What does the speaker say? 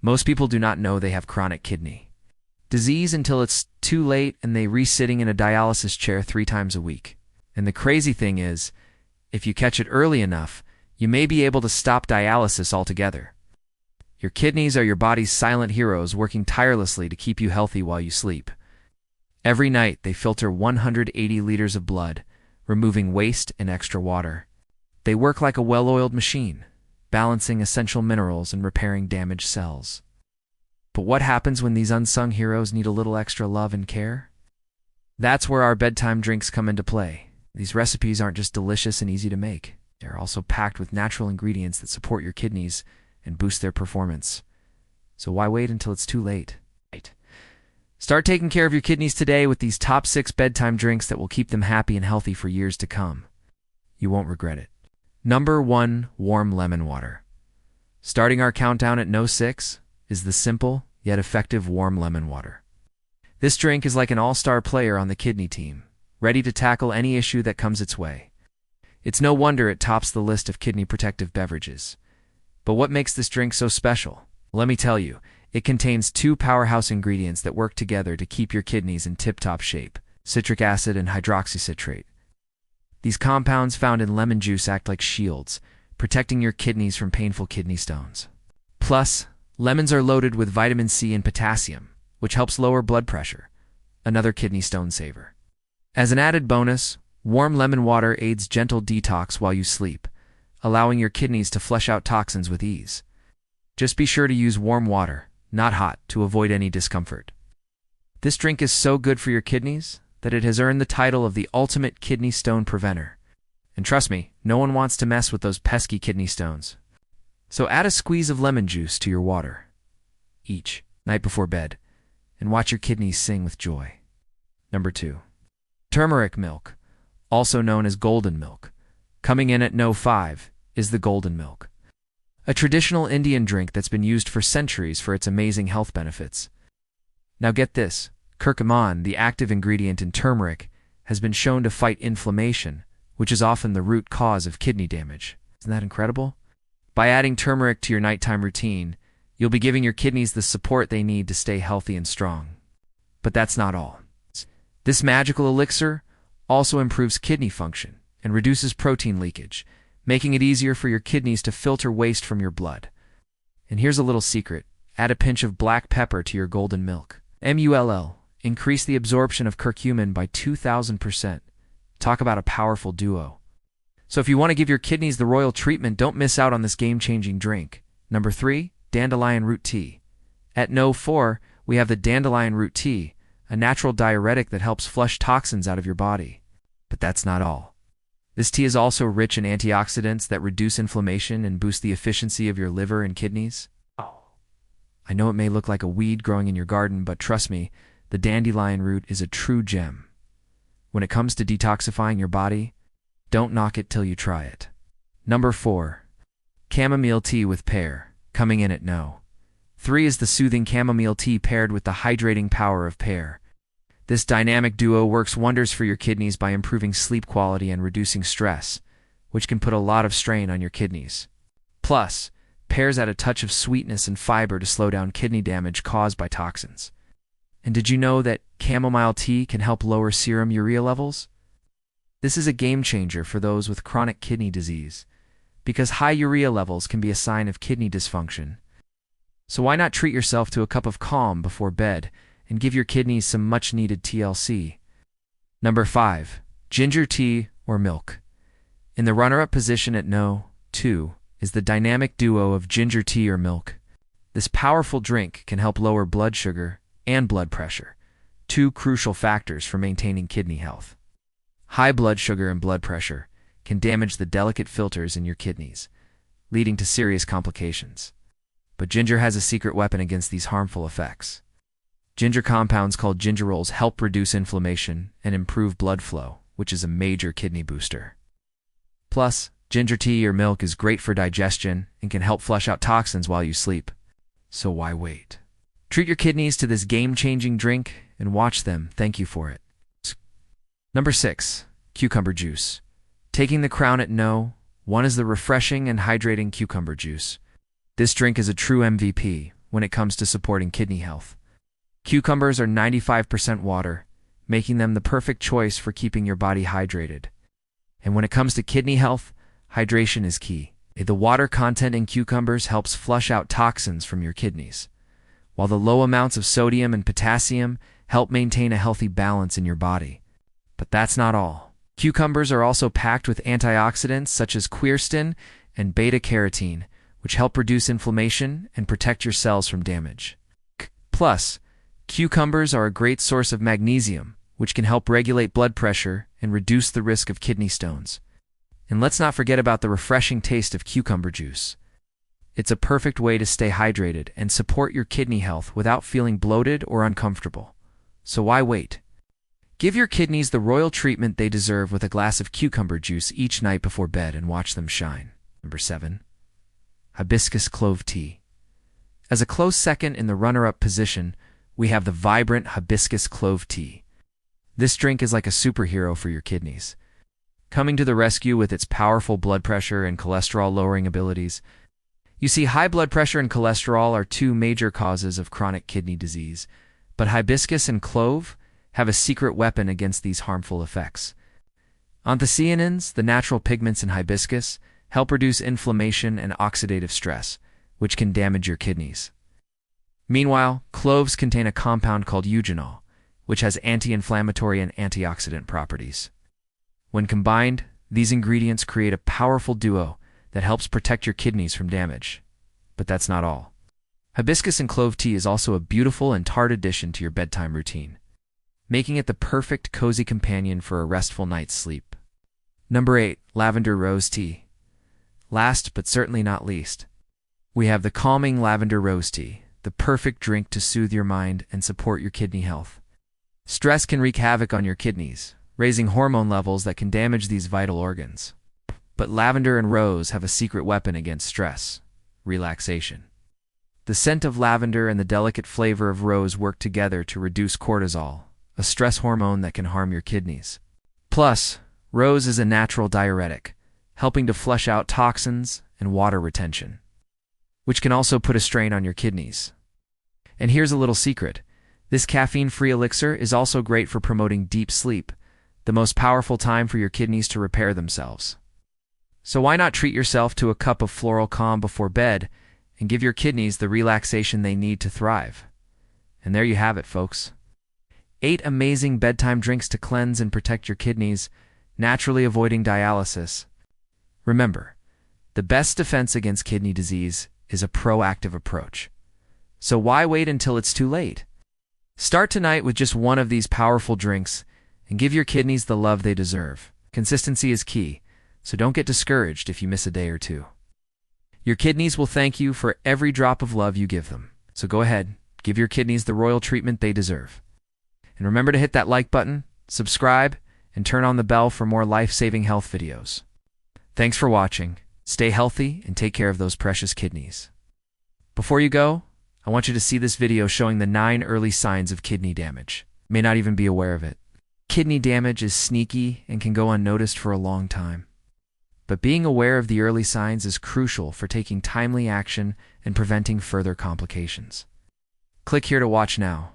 Most people do not know they have chronic kidney disease until it's too late and they re-sitting in a dialysis chair 3 times a week. And the crazy thing is, if you catch it early enough, you may be able to stop dialysis altogether. Your kidneys are your body's silent heroes working tirelessly to keep you healthy while you sleep. Every night, they filter 180 liters of blood, removing waste and extra water. They work like a well-oiled machine, balancing essential minerals and repairing damaged cells. But what happens when these unsung heroes need a little extra love and care? That's where our bedtime drinks come into play. These recipes aren't just delicious and easy to make. They're also packed with natural ingredients that support your kidneys and boost their performance. So why wait until it's too late? Start taking care of your kidneys today with these top 6 bedtime drinks that will keep them happy and healthy for years to come. You won't regret it. Number 1, warm lemon water. Starting our countdown at no 6 is the simple yet effective warm lemon water. This drink is like an all-star player on the kidney team, ready to tackle any issue that comes its way. It's no wonder it tops the list of kidney protective beverages. But what makes this drink so special? Let me tell you, it contains 2 powerhouse ingredients that work together to keep your kidneys in tip-top shape: citric acid and hydroxycitrate. These compounds found in lemon juice act like shields, protecting your kidneys from painful kidney stones. Plus, lemons are loaded with vitamin C and potassium, which helps lower blood pressure, another kidney stone saver. As an added bonus, warm lemon water aids gentle detox while you sleep, allowing your kidneys to flush out toxins with ease. Just be sure to use warm water, not hot, to avoid any discomfort. This drink is so good for your kidneys that it has earned the title of the ultimate kidney stone preventer. And trust me, no one wants to mess with those pesky kidney stones. So add a squeeze of lemon juice to your water each night before bed, and watch your kidneys sing with joy. Number 2. Turmeric milk, also known as golden milk. Coming in at no 5 is the golden milk, a traditional Indian drink that's been used for centuries for its amazing health benefits. Now get this, curcumin, the active ingredient in turmeric, has been shown to fight inflammation, which is often the root cause of kidney damage. Isn't that incredible? By adding turmeric to your nighttime routine, you'll be giving your kidneys the support they need to stay healthy and strong. But that's not all. This magical elixir also improves kidney function and reduces protein leakage, making it easier for your kidneys to filter waste from your blood. And here's a little secret. Add a pinch of black pepper to your golden milk. MULL. Increase the absorption of curcumin by 2,000%. Talk about a powerful duo. So if you want to give your kidneys the royal treatment, don't miss out on this game-changing drink. Number 3, dandelion root tea. At no 4, we have the dandelion root tea, a natural diuretic that helps flush toxins out of your body. But that's not all. This tea is also rich in antioxidants that reduce inflammation and boost the efficiency of your liver and kidneys. I know it may look like a weed growing in your garden, but trust me, the dandelion root is a true gem. When it comes to detoxifying your body, don't knock it till you try it. Number 4, chamomile tea with pear. Coming in at no 3 is the soothing chamomile tea paired with the hydrating power of pear. This dynamic duo works wonders for your kidneys by improving sleep quality and reducing stress, which can put a lot of strain on your kidneys. Plus, pears add a touch of sweetness and fiber to slow down kidney damage caused by toxins. And did you know that chamomile tea can help lower serum urea levels? This is a game changer for those with chronic kidney disease, because high urea levels can be a sign of kidney dysfunction. So why not treat yourself to a cup of calm before bed and give your kidneys some much-needed TLC? Number 5, ginger tea or milk. In the runner-up position at no 2 is the dynamic duo of ginger tea or milk. This powerful drink can help lower blood sugar and blood pressure, 2 crucial factors for maintaining kidney health. High blood sugar and blood pressure can damage the delicate filters in your kidneys, leading to serious complications. But ginger has a secret weapon against these harmful effects. Ginger compounds called gingerols help reduce inflammation and improve blood flow, which is a major kidney booster. Plus, ginger tea or milk is great for digestion and can help flush out toxins while you sleep. So why wait? Treat your kidneys to this game-changing drink and watch them thank you for it. Number 6, cucumber juice. Taking the crown at no 1 is the refreshing and hydrating cucumber juice. This drink is a true MVP, when it comes to supporting kidney health. Cucumbers are 95% water, making them the perfect choice for keeping your body hydrated. And when it comes to kidney health, hydration is key. The water content in cucumbers helps flush out toxins from your kidneys, while the low amounts of sodium and potassium help maintain a healthy balance in your body. But that's not all. Cucumbers are also packed with antioxidants such as quercetin and beta-carotene, which help reduce inflammation and protect your cells from damage. Plus, cucumbers are a great source of magnesium, which can help regulate blood pressure and reduce the risk of kidney stones. And let's not forget about the refreshing taste of cucumber juice. It's a perfect way to stay hydrated and support your kidney health without feeling bloated or uncomfortable. So why wait? Give your kidneys the royal treatment they deserve with a glass of cucumber juice each night before bed and watch them shine. Number 7. Hibiscus clove tea. As a close second in the runner-up position, we have the vibrant hibiscus clove tea. This drink is like a superhero for your kidneys, coming to the rescue with its powerful blood pressure and cholesterol-lowering abilities. You see, high blood pressure and cholesterol are two major causes of chronic kidney disease, but hibiscus and clove have a secret weapon against these harmful effects. Anthocyanins, the natural pigments in hibiscus, help reduce inflammation and oxidative stress, which can damage your kidneys. Meanwhile, cloves contain a compound called eugenol, which has anti-inflammatory and antioxidant properties. When combined, these ingredients create a powerful duo that helps protect your kidneys from damage. But that's not all. Hibiscus and clove tea is also a beautiful and tart addition to your bedtime routine, making it the perfect cozy companion for a restful night's sleep. Number 8. Lavender rose tea. Last but certainly not least, we have the calming lavender rose tea, the perfect drink to soothe your mind and support your kidney health. Stress can wreak havoc on your kidneys, raising hormone levels that can damage these vital organs. But lavender and rose have a secret weapon against stress: relaxation. The scent of lavender and the delicate flavor of rose work together to reduce cortisol, a stress hormone that can harm your kidneys. Plus, rose is a natural diuretic, helping to flush out toxins and water retention, which can also put a strain on your kidneys. And here's a little secret. This caffeine-free elixir is also great for promoting deep sleep, the most powerful time for your kidneys to repair themselves. So why not treat yourself to a cup of floral calm before bed and give your kidneys the relaxation they need to thrive? And there you have it, folks. 8 amazing bedtime drinks to cleanse and protect your kidneys, naturally avoiding dialysis. Remember, the best defense against kidney disease is a proactive approach. So why wait until it's too late? Start tonight with just one of these powerful drinks and give your kidneys the love they deserve. Consistency is key, so don't get discouraged if you miss a day or two. Your kidneys will thank you for every drop of love you give them. So go ahead, give your kidneys the royal treatment they deserve. And remember to hit that like button, subscribe, and turn on the bell for more life-saving health videos. Thanks for watching. Stay healthy and take care of those precious kidneys. Before you go, I want you to see this video showing the 9 early signs of kidney damage. You may not even be aware of it. Kidney damage is sneaky and can go unnoticed for a long time. But being aware of the early signs is crucial for taking timely action and preventing further complications. Click here to watch now.